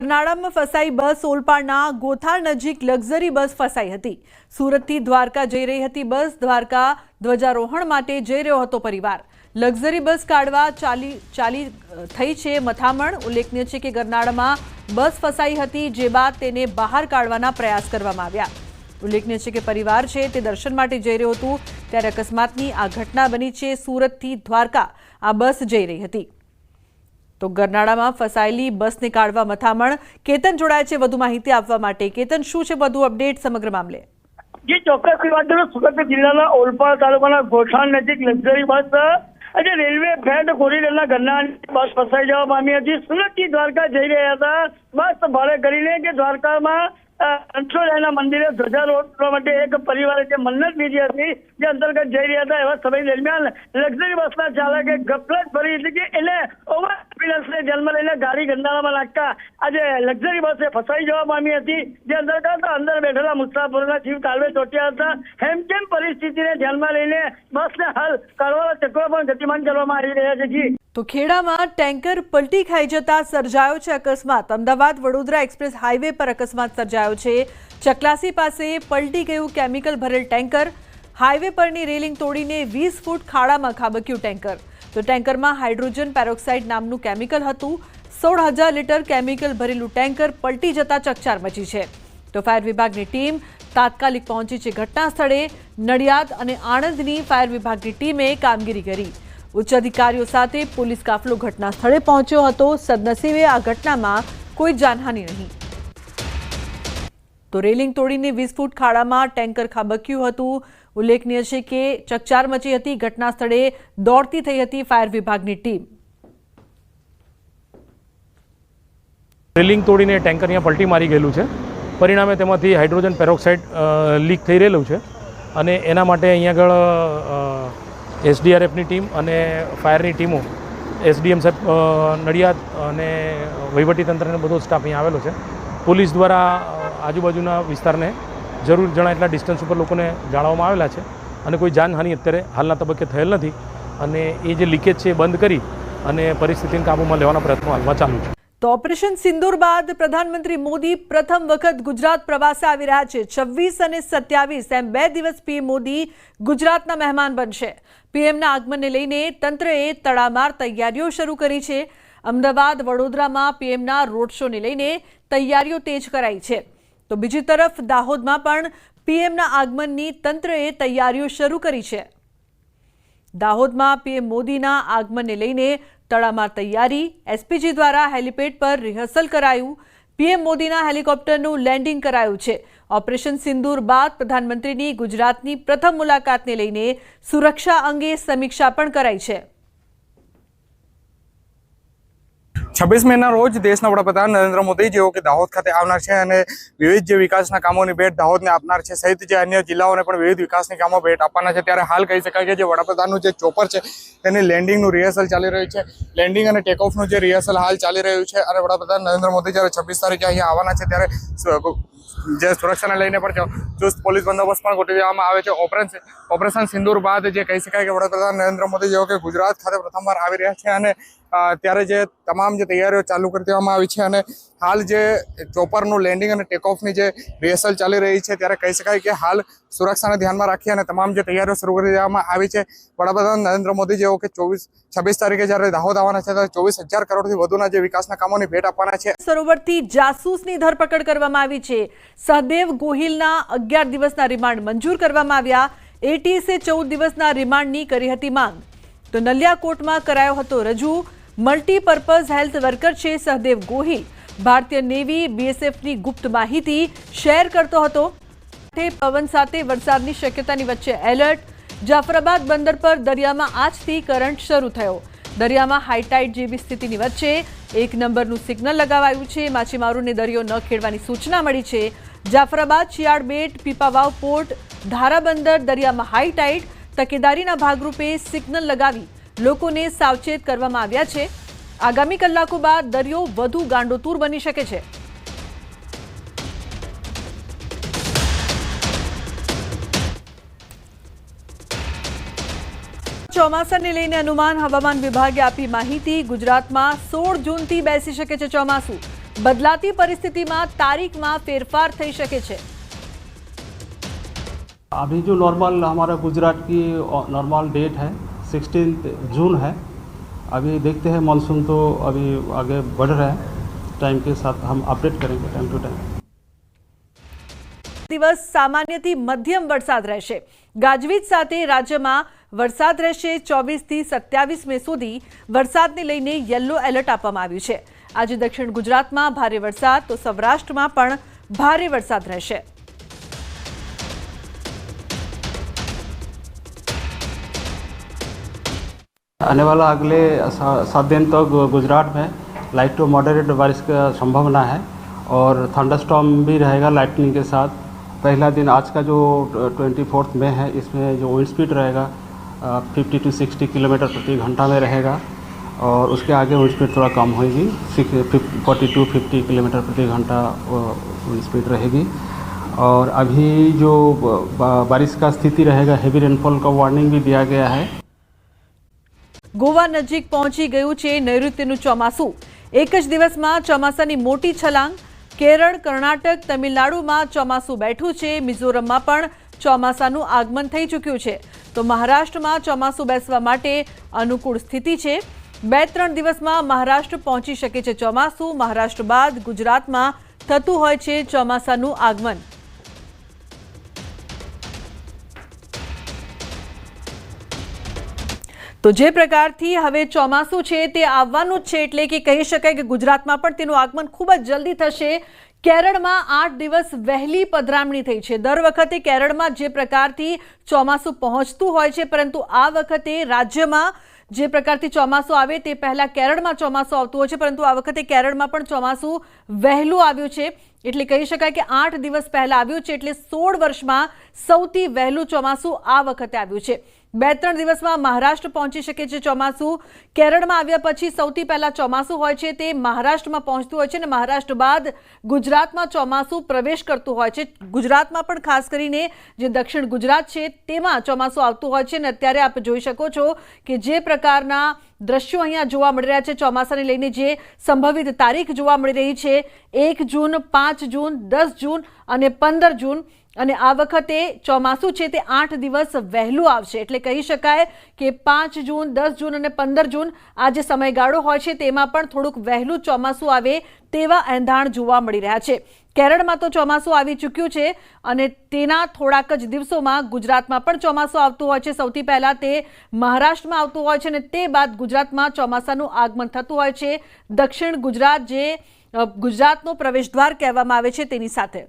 कर्नाळाમાં ફસાઈ બસ ઓલપાડના ગોથાળ નજીક luxury bus ફસાઈ હતી। સુરતથી દ્વારકા જઈ રહી હતી બસ। દ્વારકા ધ્વજારોહણ માટે જઈ રહ્યો હતો પરિવાર। લક્ઝરી બસ કાઢવા ચાલી થઈ છે મથામણ। ઉલ્લેખનીય છે કે કર્નાળામાં બસ ફસાઈ હતી, જે બાદ તેને બહાર કાઢવાના પ્રયાસ કરવામાં આવ્યા। ઉલ્લેખનીય છે કે પરિવાર છે તે દર્શન માટે જઈ રહ્યો હતો ત્યારે અકસ્માતની આ ઘટના બની છે। સુરતથી દ્વારકા આ બસ જઈ રહી હતી तो गरनाळाમાં ફસાયેલી બસને કાઢવા મથામણ। કેતન જોડાય છે વધુ માહિતી આપવા માટે। કેતન, શું છે વધુ અપડેટ સમગ્ર મામલે? જી ચોક્કસથી વાત કરું, સુરત જિલ્લાના ઓલપાડ તાલુકાના ગોઠાણ નજીક લક્ઝરી બસ આજે રેલવે ફેટ કોરિડોરના ગરનાળાની બસ ફસાઈ જવા પામી હતી। સુરતથી દ્વારકા જઈ રહ્યા હતા બસ ભાડે કરીને કે દ્વારકામાં અંશોદયના મંદિરે ધ્વજારોહણ કરવા માટે એક પરિવારે જે મન્નત લીધી હતી જે અંતર્ગત જઈ રહ્યા હતા। એવા સમય દરમિયાન લક્ઝરી બસના ચાલકે ગફલત ભરી હતી કે એને ઓવર એમ્બ્યુલન્સને ધ્યાનમાં લઈને ગાડી ગરનાળામાં નાખતા આજે લક્ઝરી બસે ફસાઈ જવા પામી હતી, જે અંતર્ગત અંદર બેઠેલા મુસાફરોના જીવ કાલવે ચોટ્યા હતા। હેમખેમ પરિસ્થિતિને ધ્યાનમાં લઈને બસને હાલ કાઢવાના ચક્રો પણ ગતિમાન કરવામાં આવી રહ્યા છે। જી તો ખેડામાં ટેન્કર પલટી ખાઈ જતા સર્જાયો છે અકસ્માત। અમદાવાદ વડોદરા એક્સપ્રેસ હાઈવે પર અકસ્માત સર્જાયો છે। ચકલાસી પાસે પલટી ગયું કેમિકલ ભરેલ ટેન્કર। હાઈવે પરની રેલિંગ તોડીને 20 ફૂટ ખાડામાં ખાબક્યું ટેન્કર। તો ટેન્કરમાં હાઇડ્રોજન પેરોક્સાઇડ નામનું કેમિકલ હતું। 16,000 લીટર કેમિકલ ભરેલું ટેન્કર પલટી જતા ચકચાર મચી છે। તો ફાયર વિભાગની ટીમ તાત્કાલિક પહોંચી છે ઘટના સ્થળે। નડિયાદ અને આણંદની ફાયર વિભાગની ટીમે કામગીરી કરી। ઉચ્ચ અધિકારીઓ સાથે પોલીસ કાફલો ઘટના સ્થળે પહોંચ્યો હતો। સદનસીબે આ ઘટનામાં કોઈ જાનહાનિ નહીં। તો રેલિંગ તોડીને 20 ફૂટ ખાડામાં ટેન્કર ખાબક્યું હતું। ઉલ્લેખનીય છે કે ચકચાર મચી હતી। ઘટના સ્થળે દોડતી થઈ હતી ફાયર વિભાગની ટીમ। રેલિંગ તોડીને ટેન્કર અહીંયા પલટી મારી ગયેલું છે। પરિણામે તેમાંથી હાઇડ્રોજન પેરોક્સાઇડ લીક થઈ રહેલું છે અને એના માટે અહીંયા આગળ એસડીઆરએફની ટીમ અને ફાયરની ટીમો, એસડીએમ સાહેબ નડિયાદ અને વહીવટીતંત્રને બધો સ્ટાફ અહીંયા આવેલો છે। પોલીસ દ્વારા આજુબાજુના વિસ્તારને જરૂર જણાય એટલા ડિસ્ટન્સ ઉપર લોકોને જાળવવામાં આવેલા છે અને કોઈ જાનહાનિ અત્યારે હાલના તબક્કે થયેલ નથી અને એ જે લીકેજ છે એ બંધ કરી અને પરિસ્થિતિને કાબૂમાં લેવાના પ્રયત્નો હાલમાં ચાલુ છે। તો ઓપરેશન સિંદૂર બાદ પ્રધાનમંત્રી મોદી પ્રથમ વખત ગુજરાત પ્રવાસે આવી રહ્યા છે। 26 અને 27 એમ 2 દિવસ પીએમ મોદી ગુજરાતના મહેમાન બનશે। પીએમના આગમનને લઈને તંત્રએ તડામાર તૈયારીઓ શરૂ કરી છે। અમદાવાદ વડોદરામાં પીએમના રોડ શોને લઈને તૈયારીઓ તેજ કરાઈ છે। તો બીજી તરફ દાહોદમાં પણ પીએમના આગમનની તંત્રએ તૈયારીઓ શરૂ કરી છે। દાહોદમાં પીએમ મોદીના આગમનને લઈને તડામાર તૈયારી। એસપીજી દ્વારા હેલિપેડ પર રિહર્સલ કરાયું। પીએમ મોદીના હેલિકોપ્ટરનું લેન્ડિંગ કરાયું છે। ઓપરેશન સિંદૂર બાદ પ્રધાનમંત્રીની ગુજરાતની પ્રથમ મુલાકાતને લઈને સુરક્ષા અંગે સમીક્ષા પણ કરાઈ છે। 26 મેના રોજ દેશના વડાપ્રધાન નરેન્દ્ર મોદી જેઓ કે દાહોદ ખાતે આવનાર છે અને વિવિધ જે વિકાસના કામોની ભેટ દાહોદને આપનાર છે, સહિત જે અન્ય જિલ્લાઓને પણ વિવિધ વિકાસની કામો ભેટ આપવાના છે। ત્યારે હાલ કહી શકાય કે જે વડાપ્રધાનનું જે ચોપર છે તેની લેન્ડિંગનું રિહર્સલ ચાલી રહ્યું છે। લેન્ડિંગ અને ટેક ઓફનું જે રિહર્સલ હાલ ચાલી રહ્યું છે અને વડાપ્રધાન નરેન્દ્ર મોદી જ્યારે 26 તારીખે અહીંયા આવવાના છે ત્યારે જે સુરક્ષાને લઈને પણ ચુસ્ત પોલીસ બંદોબસ્ત પણ ગોઠવી દેવામાં આવે છે। ઓપરેશન સિંદૂર બાદ જે કહી શકાય કે વડાપ્રધાન નરેન્દ્ર મોદી જેઓ કે ગુજરાત ખાતે પ્રથમવાર આવી રહ્યા છે અને ત્યારે જે તમામ જે તૈયારીઓ ચાલુ કરી દેવામાં આવી છે અને હાલ જે ચોપરનું લેન્ડિંગ અને ટેક ઓફની જે રિહર્સલ ચાલી રહી છે ત્યારે કહી શકાય કે હાલ સુરક્ષાને ધ્યાનમાં રાખી અને તમામ જે તૈયારીઓ શરૂ કરી દેવામાં આવી છે। વડાપ્રધાન નરેન્દ્ર મોદી જેઓ કે 26 તારીખે જ્યારે દાહોદ આવવાના છે ત્યારે 24,000 કરોડથી વધુના જે વિકાસના કામોની ભેટ આપવાના છે। સરોવરથી જાસૂસની ધરપકડ કરવામાં આવી છે। સહદેવ ગોહિલના 11 દિવસના રિમાન્ડ મંજૂર કરવામાં આવ્યા। એટીએસે 14 દિવસના રિમાન્ડની કરી હતી માંગ। તો નલિયા કોર્ટમાં કરાયો હતો રજૂ। મલ્ટીપર્પઝ હેલ્થ વર્કર છે સહદેવ ગોહિલ। ભારતીય નેવી બીએસએફની ગુપ્ત માહિતી શેર કરતો હતો। પવન સાથે વરસાદની શક્યતાની વચ્ચે એલર્ટ। જાફરાબાદ બંદર પર દરિયામાં આજથી કરંટ શરૂ થયો। દરિયામાં હાઈટાઇડ જેવી સ્થિતિની વચ્ચે 1 નંબરનું સિગ્નલ લગાવાયું છે। માછીમારોને દરિયો ન ખેડવાની સૂચના મળી છે। જાફરાબાદ, શિયાળબેટ, પીપાવાવ પોર્ટ, ધારા બંદર દરિયામાં હાઈટાઇડ। તકેદારીના ભાગરૂપે સિગ્નલ લગાવી લોકોને સાવચેત કરવામાં આવ્યા છે। આગામી કલાકો બાદ દરિયો વધુ ગાંડોતૂર બની શકે છે। ચોમાસાને લઈને અનુમાન હવામાન વિભાગે આપી માહિતી। ગુજરાતમાં 16 જૂનથી બેસી શકે છે ચોમાસું। બદલાતી પરિસ્થિતિમાં તારીખમાં ફેરફાર થઈ શકે છે। अभी जो नॉर्मल हमारा गुजरात की नॉर्मल डेट है 16 जून है। अभी देखते हैं मानसून तो अभी आगे बढ़ रहा है, टाइम के साथ हम अपडेट करेंगे टाइम टू टाइम। દિવસ સામાન્યથી મધ્યમ વરસાદ રહેશે। ગાજવીજ સાથે રાજ્યમાં વરસાદ રહેશે। 24 થી 27 મે સુધી વરસાદને લઈને યલો એલર્ટ આપવામાં આવ્યું છે। આજે દક્ષિણ ગુજરાતમાં ભારે વરસાદ તો સૌરાષ્ટ્રમાં પણ ભારે વરસાદ રહેશે। आने वाला अगले 7 दिन तक गुजरात में लाइट टू मॉडरेट बारिश का संभावना है और थंडरस्टॉर्म भी रहेगा लाइटनिंग के साथ। पहला दिन आज का जो 24 मई है, इसमें जो विंड स्पीड रहेगा 50 to 60 किलोमीटर प्रति घंटा में रहेगा और उसके आगे विंड स्पीड थोड़ा कम होगी, 40 to 50 किलोमीटर प्रति घंटा विंड स्पीड रहेगी। और अभी जो बारिश का स्थिति रहेगा, हेवी रेनफॉल का वार्निंग भी दिया गया है। ગોવા નજીક પહોંચી ગયું છે નૈઋત્યનું ચોમાસું। એક જ દિવસમાં ચોમાસાની મોટી છલાંગ। કેરળ, કર્ણાટક, તમિલનાડુમાં ચોમાસું બેઠું છે। મિઝોરમમાં પણ ચોમાસાનું આગમન થઈ ચૂક્યું છે તો મહારાષ્ટ્રમાં ચોમાસું બેસવા માટે અનુકૂળ સ્થિતિ છે। 2-3 દિવસમાં મહારાષ્ટ્ર પહોંચી શકે છે ચોમાસું। મહારાષ્ટ્ર બાદ ગુજરાતમાં થતું હોય છે ચોમાસાનું આગમન। તો જે પ્રકારથી હવે ચોમાસું છે તે આવવાનું જ છે, એટલે કે કહી શકાય કે ગુજરાતમાં પણ તેનું આગમન ખૂબ જ જલ્દી થશે। કેરળમાં 8 દિવસ વહેલી પધરામણી થઈ છે। દર વખતે કેરળમાં જે પ્રકારથી ચોમાસું પહોંચતું હોય છે, પરંતુ આ વખતે રાજ્યમાં જે પ્રકારથી ચોમાસું આવે તે પહેલા કેરળમાં ચોમાસું આવતું હોય છે, પરંતુ આ વખતે કેરળમાં પણ ચોમાસું વહેલું આવ્યું છે। એટલે કહી શકાય કે 8 દિવસ પહેલા આવ્યું છે, એટલે 16 વર્ષમાં સૌથી વહેલું ચોમાસું આ વખતે આવ્યું છે। 2-3 દિવસમાં મહારાષ્ટ્ર પહોંચી શકે છે ચોમાસું। કેરળમાં આવ્યા પછી સૌથી પહેલા ચોમાસું હોય છે તે મહારાષ્ટ્રમાં પહોંચતું હોય છે અને મહારાષ્ટ્ર બાદ ગુજરાતમાં ચોમાસું પ્રવેશ કરતું હોય છે। ગુજરાતમાં પણ ખાસ કરીને જે દક્ષિણ ગુજરાત છે તેમાં ચોમાસું આવતું હોય છે અને અત્યારે આપ જોઈ શકો છો કે જે પ્રકારના દ્રશ્યો અહીંયા જોવા મળી રહ્યા છે ચોમાસાને લઈને જે સંભવિત તારીખ જોવા મળી રહી છે 1 જૂન, 5 જૂન, 10 જૂન અને 15 જૂન। અને આ વખતે ચોમાસું છે તે 8 દિવસ વહેલું આવશે। એટલે કહી શકાય કે 5 જૂન, 10 જૂન અને 15 જૂન આ જે સમયગાળો હોય છે તેમાં પણ થોડુંક વહેલું ચોમાસું આવે તેવા એંધાણ જોવા મળી રહ્યા છે। કેરળમાં તો ચોમાસું આવી ચૂક્યું છે અને તેના થોડાક જ દિવસોમાં ગુજરાતમાં પણ ચોમાસું આવતું હોય છે। સૌથી પહેલા તે મહારાષ્ટ્રમાં આવતું હોય છે અને તે બાદ ગુજરાતમાં ચોમાસાનું આગમન થતું હોય છે દક્ષિણ ગુજરાત, જે ગુજરાતનો પ્રવેશદ્વાર કહેવામાં આવે છે તેની સાથે।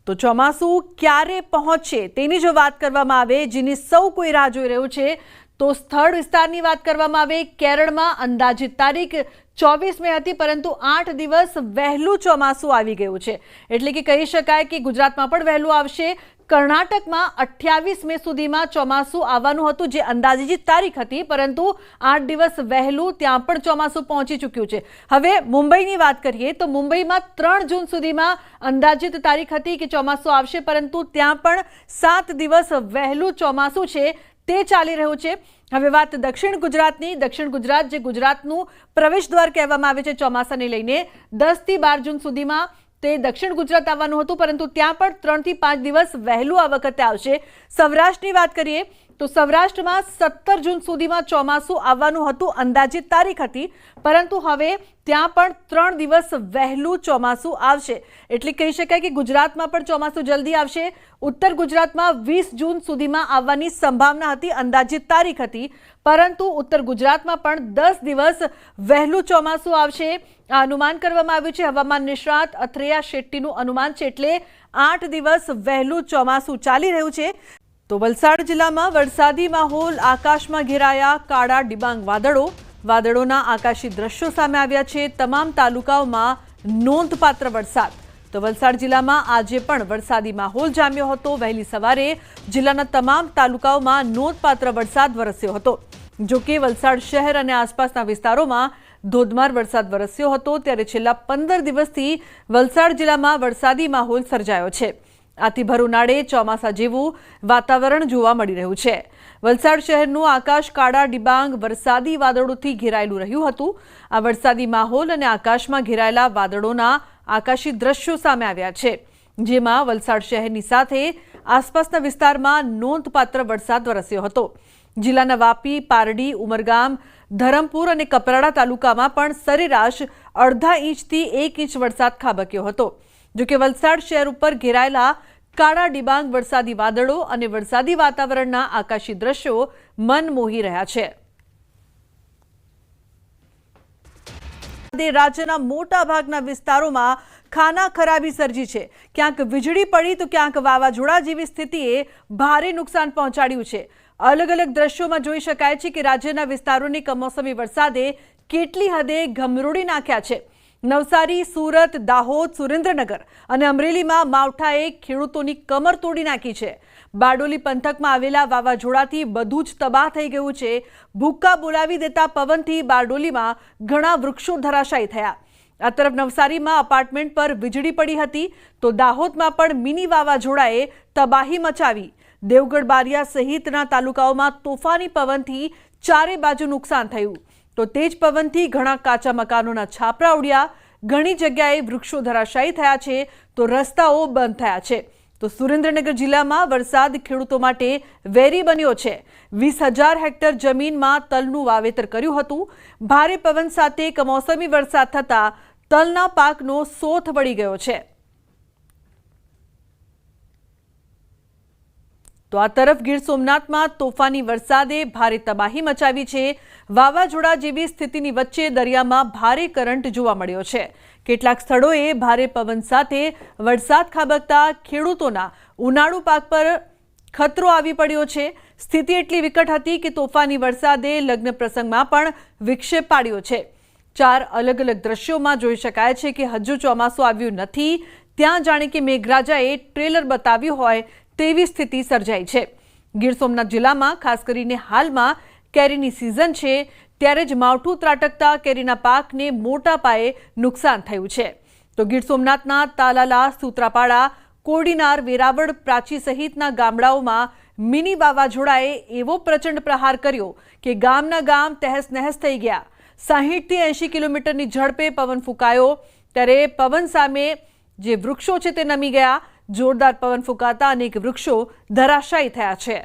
તો ચોમાસું ક્યારે પહોંચશે તેની જો વાત કરવામાં આવે, જેની સૌ કોઈ રાહ જોઈ રહ્યું છે, તો સ્થળ વિસ્તારની વાત કરવામાં આવે કેરળમાં અંદાજિત તારીખ 24 મે હતી, પરંતુ 8 દિવસ વહેલું ચોમાસું આવી ગયું છે। એટલે કે કહી શકાય કે ગુજરાતમાં પણ વહેલું આવશે। કર્ણાટકમાં 28 મે સુધીમાં ચોમાસું આવવાનું હતું, જે અંદાજિત તારીખ હતી, પરંતુ 8 દિવસ વહેલું ત્યાં પણ ચોમાસું પહોંચી ચૂક્યું છે। હવે મુંબઈની વાત કરીએ તો મુંબઈમાં 3 જૂન સુધીમાં અંદાજિત તારીખ હતી કે ચોમાસું આવશે, પરંતુ ત્યાં પણ 7 દિવસ વહેલું ચોમાસું છે તે ચાલી રહ્યું છે। હવે વાત દક્ષિણ ગુજરાતની। દક્ષિણ ગુજરાત જે ગુજરાતનું પ્રવેશદ્વાર કહેવામાં આવે છે ચોમાસાને લઈને, 10 થી 12 જૂન સુધીમાં તે દક્ષિણ ગુજરાત આવવાનું હતું, પરંતુ ત્યાં પણ 3 થી 5 દિવસ વહેલું આ વખતે આવશે। સૌરાષ્ટ્રની વાત કરીએ તો સૌરાષ્ટ્રમાં 17 જૂન સુધીમાં ચોમાસું આવવાનું હતું, અંદાજિત તારીખ હતી, પરંતુ હવે ત્યાં પણ 3 દિવસ વહેલું ચોમાસું આવશે। એટલે કહી શકાય કે ગુજરાતમાં પણ ચોમાસું જલ્દી આવશે। ઉત્તર ગુજરાતમાં 20 જૂન સુધીમાં આવવાની સંભાવના હતી, અંદાજિત તારીખ હતી, પરંતુ ઉત્તર ગુજરાતમાં પણ 10 દિવસ વહેલું ચોમાસું આવશે આ અનુમાન કરવામાં આવ્યું છે। હવામાન નિષ્ણાત અથરેયા શેટ્ટીનું અનુમાન છે, એટલે 8 દિવસ વહેલું ચોમાસું ચાલી રહ્યું છે। તો વલસાડ જિલ્લામાં વરસાદી માહોલ। આકાશમાં ઘેરાયા કાળા ડિબાંગ વાદળો। વાદળોના આકાશી દ્રશ્યો સામે આવ્યા છે। તમામ તાલુકાઓમાં નોંધપાત્ર વરસાદ। તો વલસાડ જિલ્લામાં આજે પણ વરસાદી માહોલ જામ્યો હતો। વહેલી સવારે જિલ્લાના તમામ તાલુકાઓમાં નોંધપાત્ર વરસાદ વરસ્યો હતો। જો કે વલસાડ શહેર અને આસપાસના વિસ્તારોમાં ધોધમાર વરસાદ વરસ્યો હતો, ત્યારે છેલ્લા 15 દિવસથી વલસાડ જિલ્લામાં વરસાદી માહોલ સર્જાયો છે। આથી ભર ઉનાળે ચોમાસા જેવું વાતાવરણ જોવા મળી રહ્યું છે। વલસાડ શહેરનું આકાશ કાળા ડિબાંગ વરસાદી વાદળોથી ઘેરાયેલું રહ્યું હતું. આ વરસાદી માહોલ અને આકાશમાં ઘેરાયેલા વાદળોના આકાશી દ્રશ્યો સામે આવ્યા છે, જેમાં વલસાડ શહેરની સાથે આસપાસના વિસ્તારમાં નોંધપાત્ર વરસાદ વરસ્યો હતો. જિલ્લાના વાપી, પારડી, ઉમરગામ, ધરમપુર અને કપરાડા તાલુકામાં પણ સરેરાશ અડધા ઇંચથી 1 ઇંચ વરસાદ ખાબક્યો હતો. જોકે વલસાડ શહેર ઉપર ઘેરાયેલા કાળા ડિબાંગ વરસાદી વાદળો અને વરસાદી વાતાવરણના આકાશી દ્રશ્યો મન મોહી રહ્યા છે. રાજ્યના મોટા ભાગના વિસ્તારોમાં ખાના ખરાબી સર્જી છે. ક્યાંક વીજળી પડી તો ક્યાંક વાવાઝોડા જેવી સ્થિતિએ ભારે નુકસાન પહોંચાડ્યું છે. અલગ અલગ દ્રશ્યોમાં જોઈ શકાય છે કે રાજ્યના વિસ્તારોની કમોસમી વરસાદે કેટલી હદે ગમરોડી નાખ્યા છે. નવસારી, સુરત, દાહોદ, સુરેન્દ્રનગર અને અમરેલીમાં માવઠાએ ખેડૂતોની કમર તોડી નાખી છે. બારડોલી પંથકમાં આવેલા વાવાઝોડાથી બધું જ તબાહ થઈ ગયું છે. ભૂક્કા બોલાવી દેતા પવનથી બારડોલીમાં ઘણા વૃક્ષો ધરાશાયી થયા. આ તરફ નવસારીમાં અપાર્ટમેન્ટ પર વીજળી પડી હતી તો દાહોદમાં પણ મિની વાવાઝોડાએ તબાહી મચાવી. દેવગઢ, બારિયા સહિતના તાલુકાઓમાં તોફાની પવનથી ચારે બાજુ નુકસાન થયું. તો તેજ પવનથી ઘણા કાચા મકાનોના છાપરા ઉડ્યા. ઘણી જગ્યાએ વૃક્ષો ધરાશાયી થયા છે તો રસ્તાઓ બંધ થયા છે. તો સુરેન્દ્રનગર જિલ્લામાં વરસાદ ખેડૂતો માટે વેરી બન્યો છે. 20,000 હેક્ટર જમીનમાં તલનું વાવેતર કર્યું હતું. ભારે પવન સાથે કમોસમી વરસાદ થતા તલના પાકનો સોથ વળી ગયો છે. તો આ તરફ ગીર સોમનાથમાં તોફાની વરસાદે ભારે તબાહી મચાવી છે. વાવાઝોડા જેવી સ્થિતિની વચ્ચે દરિયામાં ભારે કરંટ જોવા મળ્યો છે. કેટલાક સ્થળોએ ભારે પવન સાથે વરસાદ ખાબકતા ખેડૂતોના ઉનાળુ પાક પર ખતરો આવી પડ્યો છે. સ્થિતિ એટલી વિકટ હતી કે તોફાની વરસાદે લગ્ન પ્રસંગમાં પણ વિક્ષેપ પાડ્યો છે. 4 અલગ અલગ દ્રશ્યોમાં જોઈ શકાય છે કે હજુ ચોમાસું આવ્યું નથી ત્યાં જાણે કે મેઘરાજાએ ટ્રેલર બતાવ્યું હોય તેવી સ્થિતિ સર્જાઈ છે. ગીર સોમનાથ જિલ્લામાં ખાસ કરીને હાલમાં કેરીની સિઝન છે ત્યારે જ માવઠું ત્રાટકતા કેરીના પાકને મોટા પાયે નુકસાન થયું છે. તો ગીર સોમનાથના તાલાલા, સૂત્રાપાડા, કોડીનાર, વેરાવળ, પ્રાચી સહિતના ગામડાઓમાં મિની વાવાઝોડાએ એવો પ્રચંડ પ્રહાર કર્યો કે ગામના ગામ તહેસ નહેસ થઈ ગયા. 60 થી 80 કિલોમીટરની ઝડપે પવન ફૂંકાયો ત્યારે પવન સામે જે વૃક્ષો છે તે નમી ગયા. જોરદાર પવન ફૂંકાતા અનેક વૃક્ષો ધરાશાયી થયા છે.